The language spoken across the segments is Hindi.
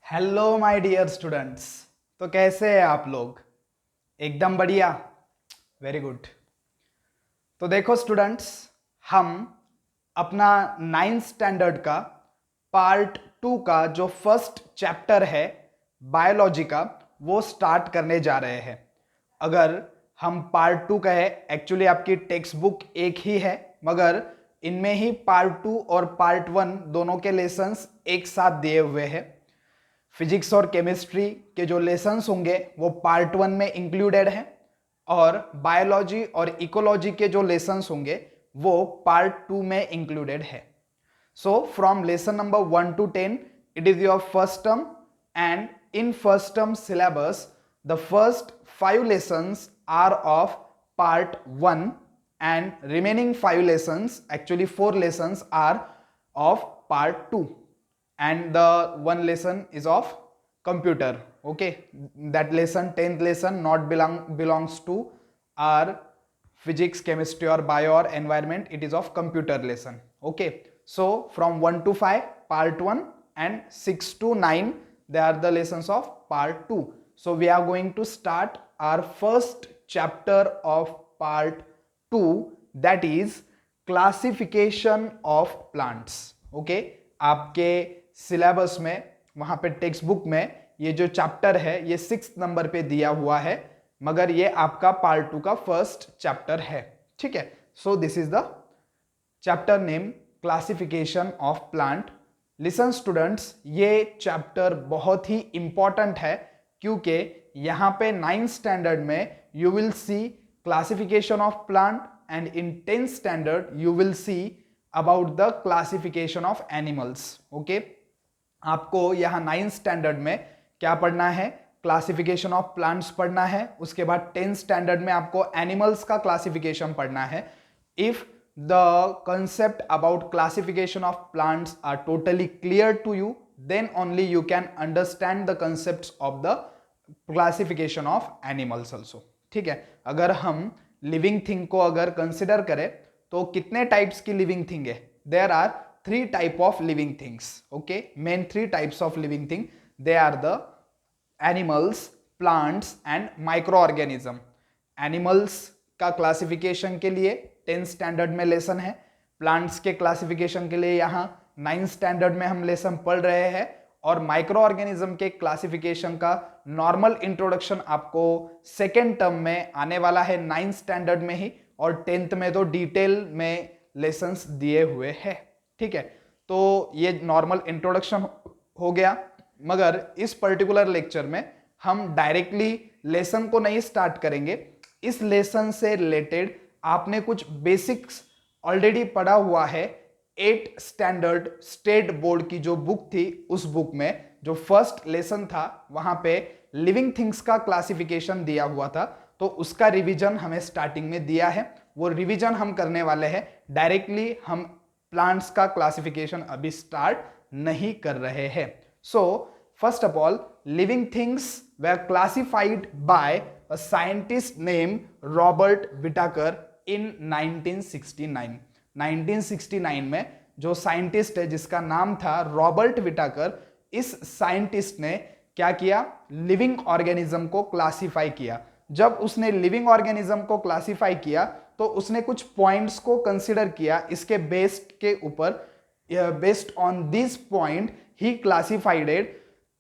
Hello my dear students. तो कैसे हैं आप लोग? एकदम बढ़िया। Very good. तो देखो स्टूडेंट्स, हम अपना 9th स्टैंडर्ड का पार्ट 2 का जो फर्स्ट चैप्टर है बायोलॉजी का, वो स्टार्ट करने जा रहे हैं। अगर हम पार्ट 2 कहे, एक्चुअली आपकी टेक्स्ट बुक एक ही है, मगर इनमें ही पार्ट 2 और पार्ट 1 दोनों के लेसन्स एक साथ दिए हुए हैं। फिजिक्स और केमिस्ट्री के जो लेसन्स होंगे वो पार्ट 1 में इंक्लूडेड हैं, और बायोलॉजी और इकोलॉजी के जो लेसन्स होंगे वो पार्ट 2 में इंक्लूडेड है। So from lesson number 1 to 10 it is your first term, and in first term syllabus the first 5 lessons are of part 1 and remaining 5 lessons, actually 4 lessons, are of part 2, and the one lesson is of computer. Okay, that lesson, 10th lesson, not belongs to our physics, chemistry or bio or environment. It is of computer lesson. Okay, so from 1 to 5 part 1 and 6 to 9 they are the lessons of part 2. So we are going to start our first chapter of part 2, that is classification of plants. Okay, आपके सिलेबस में, वहां पे टेक्स्ट बुक में ये जो चैप्टर है ये 6th नंबर पे दिया हुआ है, मगर ये आपका पार्ट 2 का फर्स्ट चैप्टर है। ठीक है, so this is the chapter name classification of plant. Listen students, ये चैप्टर बहुत ही इंपॉर्टेंट है, क्योंकि यहां पे 9th स्टैंडर्ड में you will see classification of plant, and in 10th standard you will see about the classification of animals. Okay, आपको यहाँ 9th स्टैंडर्ड में क्या पढ़ना है? क्लासिफिकेशन ऑफ प्लांट्स पढ़ना है। उसके बाद 10th स्टैंडर्ड में आपको एनिमल्स का क्लासिफिकेशन पढ़ना है। If the concept about classification of plants are totally clear to you, then only you can understand the concept of the classification of animals also. ठीक है, अगर हम लिविंग थिंग को अगर कंसिडर करें तो कितने टाइप्स की लिविंग थिंग है? There are 3 type of living things. Okay, main 3 types of living thing. They are the animals, plants and microorganism. Animals का क्लासिफिकेशन के लिए 10th स्टैंडर्ड में लेसन है। प्लांट्स के क्लासिफिकेशन के लिए यहाँ 9th स्टैंडर्ड में हम लेसन पढ़ रहे हैं, और माइक्रो ऑर्गेनिज्म के क्लासिफिकेशन का नॉर्मल इंट्रोडक्शन आपको सेकेंड टर्म में आने वाला है 9th स्टैंडर्ड में ही, और 10th में तो डिटेल में लेसन्स दिए हुए हैं। ठीक है, तो ये नॉर्मल इंट्रोडक्शन हो गया, मगर इस पर्टिकुलर लेक्चर में हम डायरेक्टली लेसन को नहीं स्टार्ट करेंगे। इस लेसन से रिलेटेड आपने कुछ बेसिक्स ऑलरेडी पढ़ा हुआ है। 8th स्टैंडर्ड स्टेट बोर्ड की जो बुक थी, उस बुक में जो फर्स्ट लेसन था वहां पे लिविंग थिंग्स का क्लासिफिकेशन दिया हुआ था, तो उसका रिवीजन हमें स्टार्टिंग में दिया है। वो रिवीजन हम करने वाले हैं, डायरेक्टली हम प्लांट्स का क्लासिफिकेशन अभी स्टार्ट नहीं कर रहे हैं। So first of all, living things were classified by a scientist named Robert Whittaker in 1969। 1969 में जो साइंटिस्ट है जिसका नाम था रॉबर्ट विटाकर, इस साइंटिस्ट ने क्या किया? लिविंग ऑर्गेनिज्म को क्लासिफाई किया। जब उसने लिविंग ऑर्गेनिज्म को क्लासिफाई किया तो उसने कुछ पॉइंट्स को कंसिडर किया। इसके बेस्ड के ऊपर, based on this point he classified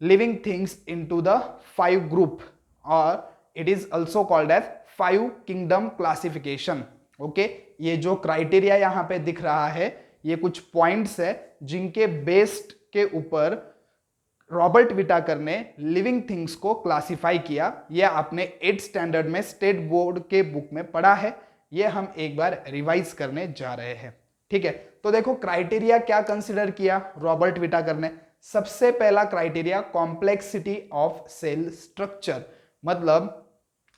living things into the 5 group, और it is also called as 5 kingdom classification. Okay, ये जो क्राइटेरिया यहां पे दिख रहा है, ये कुछ पॉइंट्स है जिनके बेस्ड के ऊपर रॉबर्ट विटाकर ने लिविंग थिंग्स को क्लासिफाई किया। यह आपने 8th स्टैंडर्ड में स्टेट बोर्ड के बुक में पढ़ा है, ये हम एक बार रिवाइज करने जा रहे हैं। ठीक है, तो देखो क्राइटेरिया क्या कंसिडर किया रॉबर्ट विटाकर ने। सबसे पहला criteria, complexity of cell structure, मतलब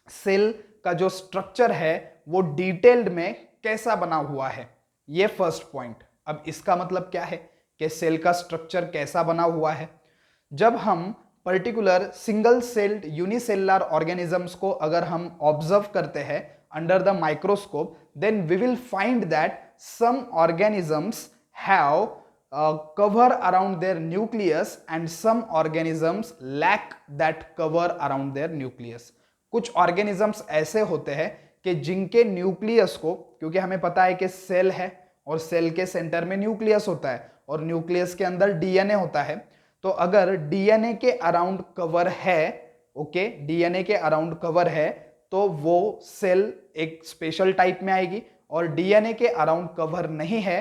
सेल का जो स्ट्रक्चर है वो डिटेल्ड में कैसा बना हुआ है, ये फर्स्ट पॉइंट। अब इसका मतलब क्या है कि सेल का स्ट्रक्चर कैसा बना हुआ है। जब हम particular single celled unicellular organisms को अगर हम ऑब्जर्व करते हैं under the microscope, then we will find that some organisms have cover around their nucleus and some organisms lack that cover around their nucleus. कुछ organisms ऐसे होते हैं कि जिनके न्यूक्लियस को, क्योंकि हमें पता है कि सेल है और सेल के सेंटर में न्यूक्लियस होता है और न्यूक्लियस के अंदर डीएनए होता है, तो अगर डीएनए के अराउंड कवर है, ओके, डीएनए के अराउंड कवर है, तो वो सेल एक स्पेशल टाइप में आएगी, और डीएनए के अराउंड कवर नहीं है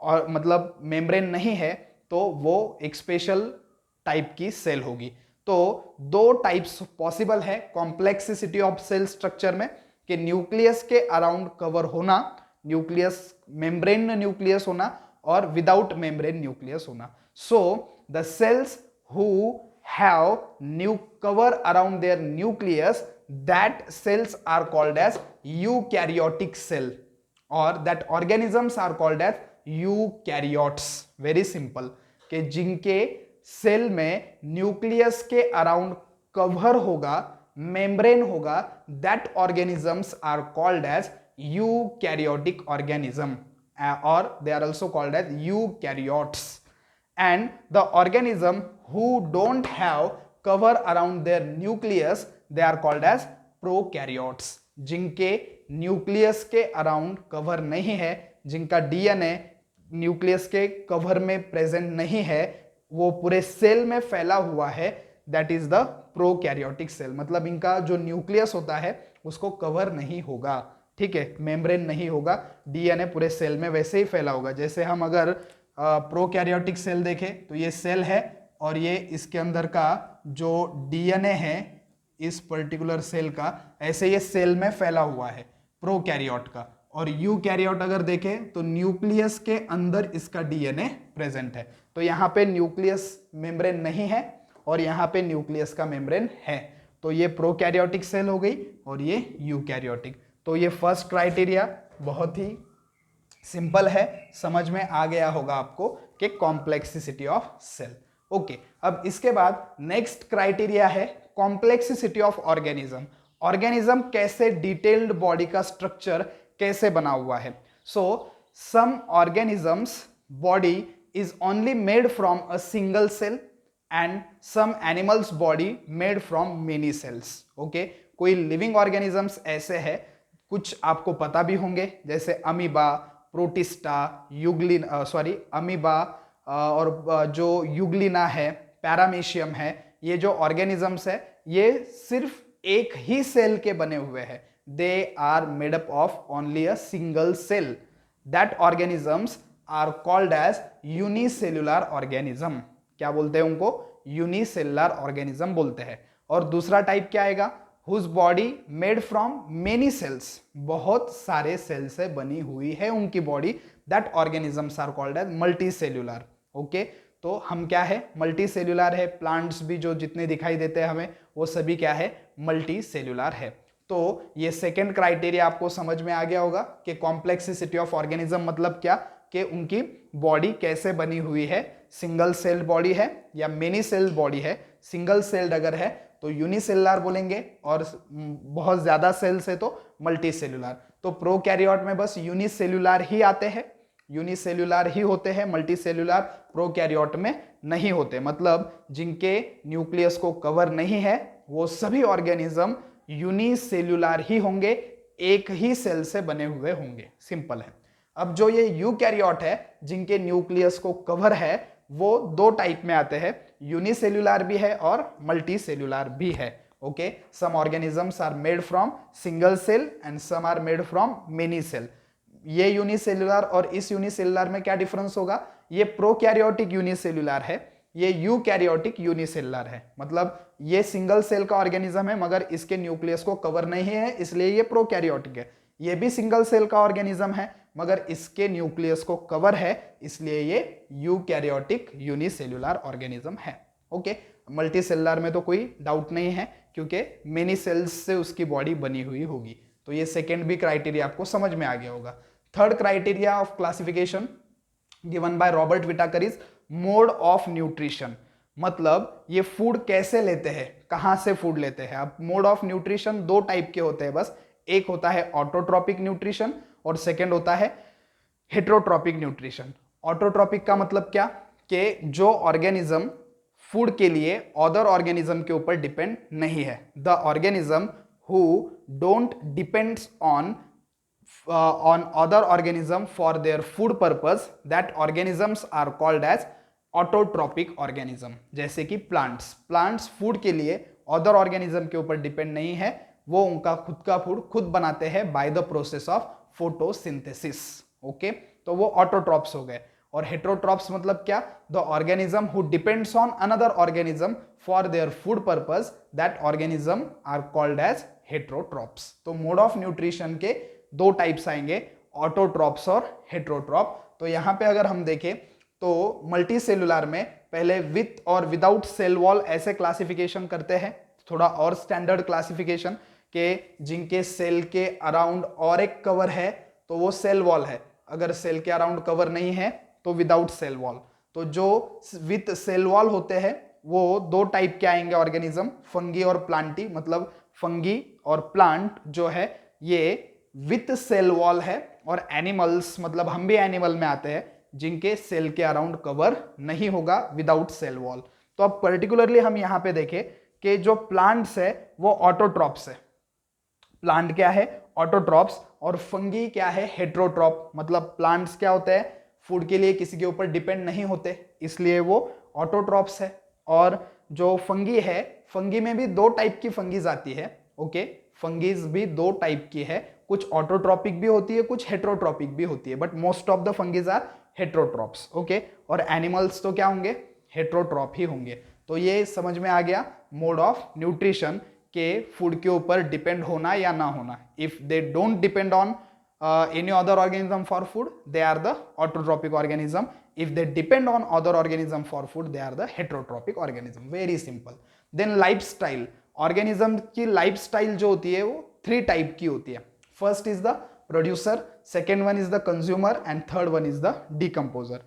और मतलब मेम्ब्रेन नहीं है, तो वो एक स्पेशल टाइप की सेल होगी. तो दो टाइप्स पॉसिबल है कॉम्प्लेक्सिटी ऑफ सेल स्ट्रक्चर में, कि न्यूक्लियस के अराउंड कवर होना, न्यूक्लियस मेम्ब्रेन न्यूक्लियस होना और विदाउट मेम्ब्रेन न्यूक्लियस होना. So the cells who have new cover around their nucleus, that cells are called as eukaryotic cell, और that organisms are called as eukaryotes. Very simple, कि जिनके सेल में न्यूक्लियस के अराउंड कवर होगा, मेम्ब्रेन होगा, that organisms are called as eukaryotic organism, और they are also called as eukaryotes. And the organism who don't have cover around their nucleus, they are called as prokaryotes. जिनके न्यूक्लियस के अराउंड कवर नहीं है, जिनका डीएनए न्यूक्लियस के कवर में प्रेजेंट नहीं है, वो पूरे सेल में फैला हुआ है, that is the prokaryotic cell. मतलब इनका जो न्यूक्लियस होता है उसको कवर नहीं होगा, ठीक है, मेम्ब्रेन नहीं होगा, डीएनए पूरे सेल में वैसे ही फैला होगा. जैसे हम अगर प्रोकैरियोटिक सेल देखें तो ये सेल है और ये इसके अंदर का जो डीएनए है इस पर्टिकुलर सेल का, ऐसे ये सेल में फैला हुआ है प्रोकैरियोट का. और यूकैरियोट अगर देखें तो न्यूक्लियस के अंदर इसका डीएनए प्रेजेंट है. तो यहाँ पे न्यूक्लियस मेम्ब्रेन नहीं है और यहाँ पे न्यूक्लियस का मेम्ब्रेन है. तो ये प्रोकैरियोटिक सेल हो गई और ये यूकैरियोटिक. तो ये फर्स्ट क्राइटेरिया बहुत ही सिंपल है, समझ में आ गया होगा आपको कि कॉम्प्लेक्सिटी ऑफ सेल. ओके, अब इसके बाद नेक्स्ट क्राइटेरिया है कॉम्प्लेक्सिटी ऑफ ऑर्गेनिज्म. ऑर्गेनिज्म कैसे, डिटेल्ड बॉडी का स्ट्रक्चर कैसे बना हुआ है. So some organisms body is only made from a single cell and some animals body made from many cells. Okay, कोई लिविंग ऑर्गेनिजम्स ऐसे है, कुछ आपको पता भी होंगे, जैसे अमीबा, प्रोटिस्टा, अमीबा और जो युग्लिना है, पैरामीशियम है, ये जो ऑर्गेनिजम्स है ये सिर्फ एक ही सेल के बने हुए हैं. They are made up of only a single cell. That organisms are called as unicellular organism. क्या बोलते हैं उनको? यूनिसेल्युलर ऑर्गेनिज्म बोलते हैं. और दूसरा टाइप क्या आएगा? whose body made from many cells, बहुत सारे सेल से बनी हुई है उनकी body. That organisms are called as multicellular. Okay, तो हम क्या है? मल्टीसेल्युलर है. प्लांट्स भी जो जितने दिखाई देते हैं हमें, वो सभी क्या है? मल्टीसेल्युलर है. तो ये सेकेंड क्राइटेरिया आपको समझ में आ गया होगा कि कॉम्प्लेक्सिटी ऑफ ऑर्गेनिज्म मतलब क्या, कि उनकी बॉडी कैसे बनी हुई है. सिंगल सेल बॉडी है या मेनी सेल बॉडी है. सिंगल सेल्ड अगर है तो यूनिसेल्युलर बोलेंगे, और बहुत ज्यादा सेल्स है तो मल्टीसेल्युलर. तो प्रोकैरियोट में बस यूनिसेल्युलर ही आते हैं, यूनिसेल्युलर ही होते हैं, मल्टीसेल्युलर प्रोकैरियोट में नहीं होते. मतलब जिनके न्यूक्लियस को कवर नहीं है वो सभी ऑर्गेनिज्म यूनिसेल्युलर ही होंगे, एक ही सेल से बने हुए होंगे. सिंपल है. अब जो ये यूकैरियोट है जिनके न्यूक्लियस को कवर है, वो दो टाइप में आते हैं, यूनिसेल्युलर भी है और मल्टीसेल्युलर भी है. Okay, some organisms are made from single cell and some are made from many cell. ये यूनिसेल्युलर और इस यूनिसेल्युलर में क्या डिफरेंस होगा? ये प्रोकैरियोटिक यूनिसेल्युलर है, ये यूकैरियोटिक यूनिसेल्युलर है. मतलब ये सिंगल सेल का ऑर्गेनिज्म है मगर इसके न्यूक्लियस को कवर नहीं है, इसलिए ये प्रोकैरियोटिक है. ये भी सिंगल सेल का ऑर्गेनिज्म है मगर इसके न्यूक्लियस को कवर है, इसलिए ये यूकैरियोटिक यूनिसेल्युलर ऑर्गेनिज्म है. ओके, मल्टीसेल्युलर में तो कोई डाउट नहीं है क्योंकि मेनी सेल्स से उसकी बॉडी बनी हुई होगी. तो ये सेकेंड भी क्राइटेरिया आपको समझ में आ गया होगा. Third criteria of classification given by Robert Whittaker is mode of nutrition. मतलब ये फूड कैसे लेते हैं, कहां से फूड लेते हैं. अब मोड ऑफ न्यूट्रिशन दो टाइप के होते हैं बस. एक होता है ऑटोट्रॉपिक न्यूट्रिशन और सेकेंड होता है हेटेरोट्रॉपिक न्यूट्रिशन. ऑटोट्रॉपिक का मतलब क्या, कि जो ऑर्गेनिज्म फूड के लिए अदर ऑर्गेनिज्म के ऊपर डिपेंड नहीं है। The organism who don't depends on other organism for their food purpose, that organisms are called as autotrophic organism. जैसे कि प्लांट्स फूड के लिए अदर ऑर्गेनिज्म के ऊपर डिपेंड नहीं है, वो उनका खुद का फूड खुद बनाते हैं by the process of photosynthesis. Okay, तो वो ऑटोट्रॉप्स हो गए। और हेट्रोट्रॉप्स मतलब क्या, the organism who depends on another organism for their food purpose, that organism are called as heterotrophs. तो मोड ऑफ न्यूट्रिशन के दो टाइप्स आएंगे, ऑटोट्रॉप्स और हेट्रोट्रॉप। तो यहां पे अगर हम देखें तो मल्टी सेलुलर में पहले विथ और विदाउट सेल वॉल ऐसे क्लासिफिकेशन करते हैं, थोड़ा और स्टैंडर्ड क्लासिफिकेशन के जिनके सेल के अराउंड और एक कवर है तो वो सेल वॉल है, अगर सेल के अराउंड कवर नहीं है तो विदाउट सेल वॉल। तो जो विथ सेल वॉल होते हैं वो दो टाइप के आएंगे ऑर्गेनिज्म, फंगी और प्लांटी। मतलब फंगी और प्लांट जो है ये विथ सेल वॉल है, और एनिमल्स मतलब हम भी एनिमल में आते हैं जिनके सेल के अराउंड कवर नहीं होगा, विदाउट सेल वॉल। तो अब पर्टिकुलरली हम यहां पे देखें कि जो प्लांट्स है वो ऑटोट्रॉप्स है। प्लांट क्या है, ऑटोट्रॉप्स, और फंगी क्या है, हेट्रोट्रॉप। मतलब प्लांट्स क्या होते हैं, फूड के लिए किसी के ऊपर डिपेंड नहीं होते, इसलिए वो ऑटोट्रॉप्स है। और जो फंगी है, फंगी में भी दो टाइप की फंगीज आती है। ओके, फंगीज भी दो टाइप की है, कुछ ऑटोट्रॉपिक भी होती है, कुछ हेट्रोट्रॉपिक भी होती है, but most of the fungis are heterotrophs. Okay, और एनिमल्स तो क्या होंगे, हेट्रोट्रॉप ही होंगे। तो ये समझ में आ गया मोड ऑफ न्यूट्रिशन के फूड के ऊपर डिपेंड होना या ना होना। If they don't depend on any other organism for food, they are the autotrophic organism. If they depend on other organism for food, they are the heterotropic organism. Very simple. Then lifestyle, organism की lifestyle जो होती है वो 3 टाइप की होती है। First is the producer, second one is the consumer, and third one is the decomposer.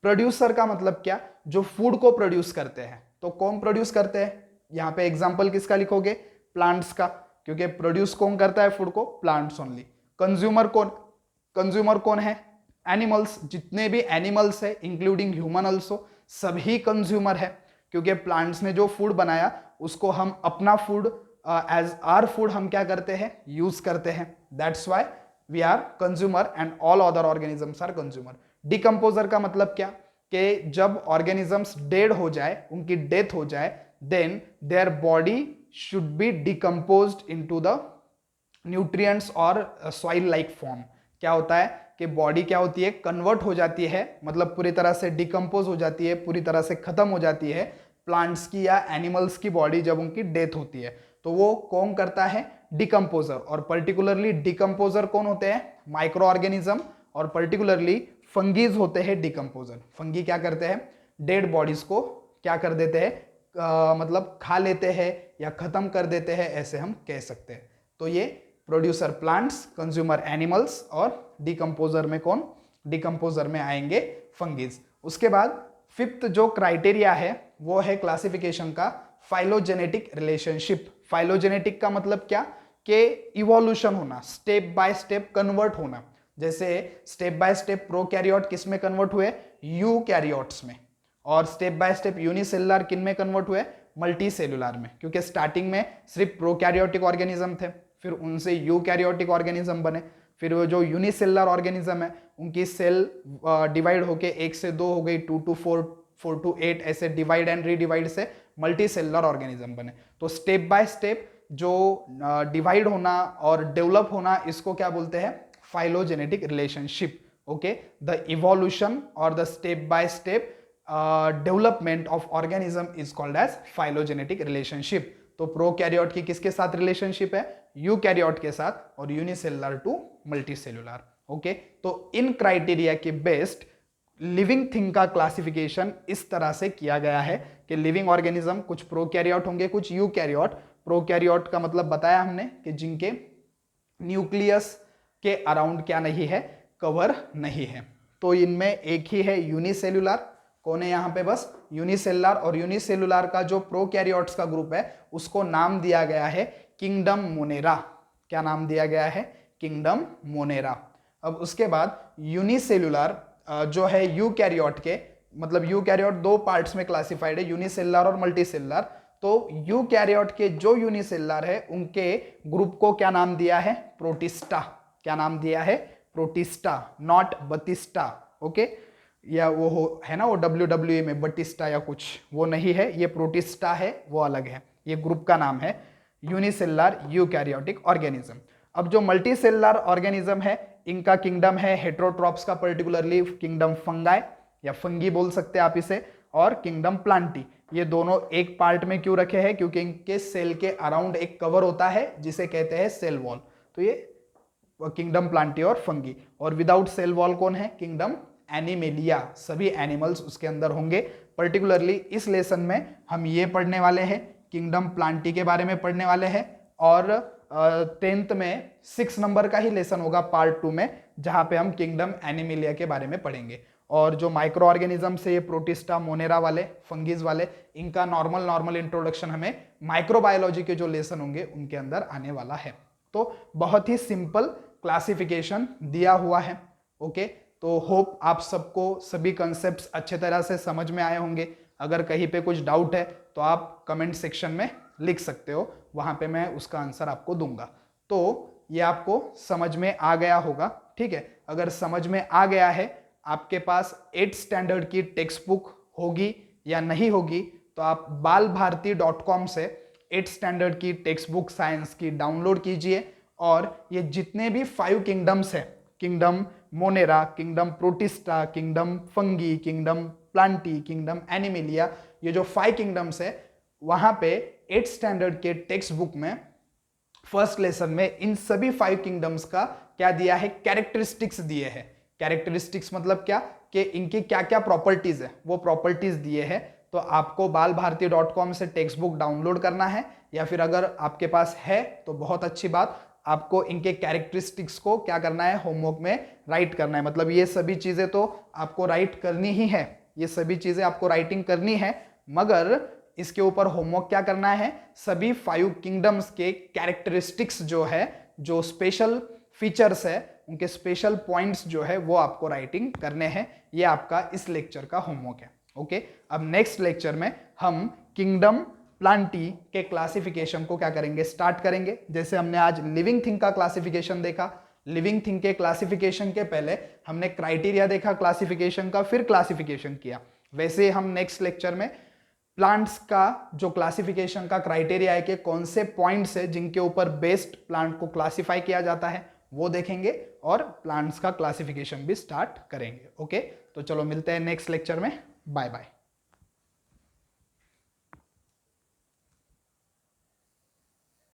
Producer का मतलब क्या, जो फूड को प्रोड्यूस करते हैं। तो कौन प्रोड्यूस करते हैं, यहाँ पे एग्जाम्पल किसका लिखोगे, प्लांट्स का, क्योंकि प्रोड्यूस कौन करता है फूड को, प्लांट्स ओनली। कंज्यूमर कौन है, एनिमल्स। जितने भी एनिमल्स है इंक्लूडिंग ह्यूमन ऑल्सो, सभी कंज्यूमर है, क्योंकि प्लांट्स ने जो फूड बनाया उसको हम अपना फूड एज आर फूड हम क्या करते हैं, यूज करते हैं। That's why we are consumer and all other organisms are consumer. Decomposer का मतलब क्या, कि जब ऑर्गेनिजम्स डेड हो जाए, उनकी डेथ हो जाए, then their body should be decomposed into the nutrients और सॉइल लाइक फॉर्म। क्या होता है कि बॉडी क्या होती है, कन्वर्ट हो जाती है, मतलब पूरी तरह से डिकम्पोज हो जाती है, पूरी तरह से खत्म हो जाती है प्लांट्स की या एनिमल्स की बॉडी जब उनकी डेथ होती है। तो वो कौन करता है, डिकम्पोजर। और पर्टिकुलरली डिकम्पोजर कौन होते हैं, माइक्रो ऑर्गेनिज्म, और पर्टिकुलरली फंगीज होते हैं डिकम्पोजर। फंगी क्या करते हैं, डेड बॉडीज को क्या कर देते हैं, मतलब खा लेते हैं या खत्म कर देते हैं, ऐसे हम कह सकते हैं। तो ये प्रोड्यूसर प्लांट्स, कंज्यूमर एनिमल्स, और डिकम्पोजर में कौन, डिकम्पोजर में आएंगे फंगीज। उसके बाद फिफ्थ जो क्राइटेरिया है वो है क्लासिफिकेशन का फाइलोजेनेटिक रिलेशनशिप। फाइलोजेनेटिक का मतलब क्या, कि इवोल्यूशन होना, स्टेप बाय स्टेप कन्वर्ट होना। जैसे स्टेप बाय स्टेप प्रोकैरियोट किस में कन्वर्ट हुए, यूकैरियोट्स में, और स्टेप बाय स्टेप यूनिसेलुलर किन में कन्वर्ट हुए, मल्टी सेलुलर में। क्योंकि स्टार्टिंग में सिर्फ प्रोकैरियोटिक ऑर्गेनिज्म थे, फिर उनसे यूकैरियोटिक ऑर्गेनिज्म बने, फिर वो जो यूनिसेलुलर ऑर्गेनिज्म है उनकी सेल डिवाइड होके 1 से 2 हो गई, 2 to 4, 4 to 8, ऐसे डिवाइड एंड रीडिवाइड से मल्टी सेलुलर ऑर्गेनिज्म बने। तो स्टेप बाय स्टेप जो डिवाइड होना और डेवलप होना, इसको क्या बोलते हैं, phylogenetic relationship. Okay, the evolution और the step by step development of organism is called as phylogenetic relationship. तो प्रोकैरियोट की किसके साथ रिलेशनशिप है, यूकैरियोट के साथ, और यूनिसेलुलर टू मल्टीसेलुलर। ओके, तो इन क्राइटेरिया के बेस्ड लिविंग थिंग का क्लासिफिकेशन इस तरह से किया गया है कि लिविंग ऑर्गेनिज्म कुछ प्रोकैरियोट होंगे, कुछ यूकैरियोट। प्रोकैरियोट का मतलब बताया हमने कि जिनके न्यूक्लियस के अराउंड क्या नहीं है, कवर नहीं है। तो इनमें एक ही है यूनिसेलुलर, कौन है यहाँ पे, बस यूनिसेलुलर। और यूनिसेलुलर का जो प्रोकैरियोट्स का ग्रुप है उसको नाम दिया गया है किंगडम मोनेरा। क्या नाम दिया गया है, किंगडम मोनेरा। अब उसके बाद यूनिसेलुलर जो है यूकैरियोट के, मतलब यूकैरियोट दो पार्ट्स में क्लासिफाइड है, यूनिसेलुलर और मल्टीसेलुलर। तो यूकैरियोट के जो यूनिसेलुलर है उनके ग्रुप को क्या नाम दिया है? प्रोटिस्टा। क्या नाम दिया है? Protista, not बतिस्टा। ओके, या वो हो है ना वो WWE में बटिस्टा या कुछ, वो नहीं है, ये प्रोटिस्टा है, वो अलग है। ये ग्रुप का नाम है यूनिसेलुलर यूकैरियोटिक ऑर्गेनिज्म। अब जो मल्टीसेलुलर ऑर्गेनिज्म है इनका किंगडम है हेटेरोट्रॉप्स का, पर्टिकुलरली किंगडम फंगाई या फंगी बोल सकते हैं आप इसे, और किंगडम प्लांटी। ये दोनों एक पार्ट में क्यों रखे हैं? क्योंकि इनके सेल के अराउंड एक कवर होता है जिसे कहते हैं सेल वॉल। तो ये किंगडम प्लांटी और फंगी। और विदाउट सेल वॉल कौन है? किंगडम एनिमेलिया, सभी एनिमल्स उसके अंदर होंगे। पर्टिकुलरली इस लेसन में हम ये पढ़ने वाले हैं, किंगडम प्लांटी के बारे में पढ़ने वाले हैं। और 10th में 6 नंबर का ही लेसन होगा पार्ट 2 में, जहां पे हम किंगडम एनिमेलिया के बारे में पढ़ेंगे। और जो माइक्रो ऑर्गेनिज्म से ये प्रोटिस्टा, मोनेरा वाले, फंगीज वाले, इनका नॉर्मल इंट्रोडक्शन हमें माइक्रोबायोलॉजी के जो लेसन होंगे उनके अंदर आने वाला है। तो बहुत ही सिंपल क्लासिफिकेशन दिया हुआ है। ओके, तो होप आप सबको सभी कंसेप्ट्स अच्छे तरह से समझ में आए होंगे। अगर कहीं पे कुछ डाउट है तो आप कमेंट सेक्शन में लिख सकते हो, वहां पे मैं उसका आंसर आपको दूंगा। तो ये आपको समझ में आ गया होगा, ठीक है। अगर समझ में आ गया है, आपके पास 8th स्टैंडर्ड की टेक्स्ट बुक होगी या नहीं होगी, तो आप balbharti.com से 8th स्टैंडर्ड की टेक्स्ट बुक साइंस की डाउनलोड कीजिए। और ये जितने भी 5 किंगडम्स है, kingdom Monera, kingdom protista, kingdom fungi, kingdom Plantae, kingdom animalia, ये जो 5 किंगडम्स है, वहां पे 8th स्टैंडर्ड के टेक्स्ट बुक में फर्स्ट लेसन में इन सभी 5 किंगडम्स का क्या दिया है? कैरेक्टरिस्टिक्स दिए हैं। कैरेक्टरिस्टिक्स मतलब क्या? कि इनकी क्या क्या प्रॉपर्टीज है, वो प्रॉपर्टीज दिए हैं। तो आपको balbharti.com से टेक्स्ट बुक डाउनलोड करना है, या फिर अगर आपके पास है तो बहुत अच्छी बात, आपको इनके कैरेक्टरिस्टिक्स को क्या करना है? होमवर्क में राइट करना है। मतलब ये सभी चीजें तो आपको राइट करनी ही है, ये सभी चीजें आपको राइटिंग करनी है, मगर इसके ऊपर होमवर्क क्या करना है? सभी 5 किंगडम्स के कैरेक्टरिस्टिक्स जो है, जो स्पेशल फीचर्स है, उनके स्पेशल पॉइंट्स जो है वो आपको राइटिंग करने हैं। ये आपका इस लेक्चर का होमवर्क है। ओके, अब नेक्स्ट लेक्चर में हम किंगडम प्लांटी के क्लासिफिकेशन को क्या करेंगे? स्टार्ट करेंगे। जैसे हमने आज लिविंग थिंग का क्लासिफिकेशन देखा, लिविंग थिंग के क्लासिफिकेशन के पहले हमने क्राइटेरिया देखा क्लासिफिकेशन का, फिर क्लासिफिकेशन किया। वैसे हम नेक्स्ट लेक्चर में प्लांट्स का जो क्लासिफिकेशन का क्राइटेरिया है कि कौन से पॉइंट्स है जिनके ऊपर बेस्ट प्लांट को क्लासिफाई किया जाता है, वो देखेंगे और प्लांट्स का क्लासिफिकेशन भी स्टार्ट करेंगे। ओके, तो चलो मिलते हैं नेक्स्ट लेक्चर में। Bye bye.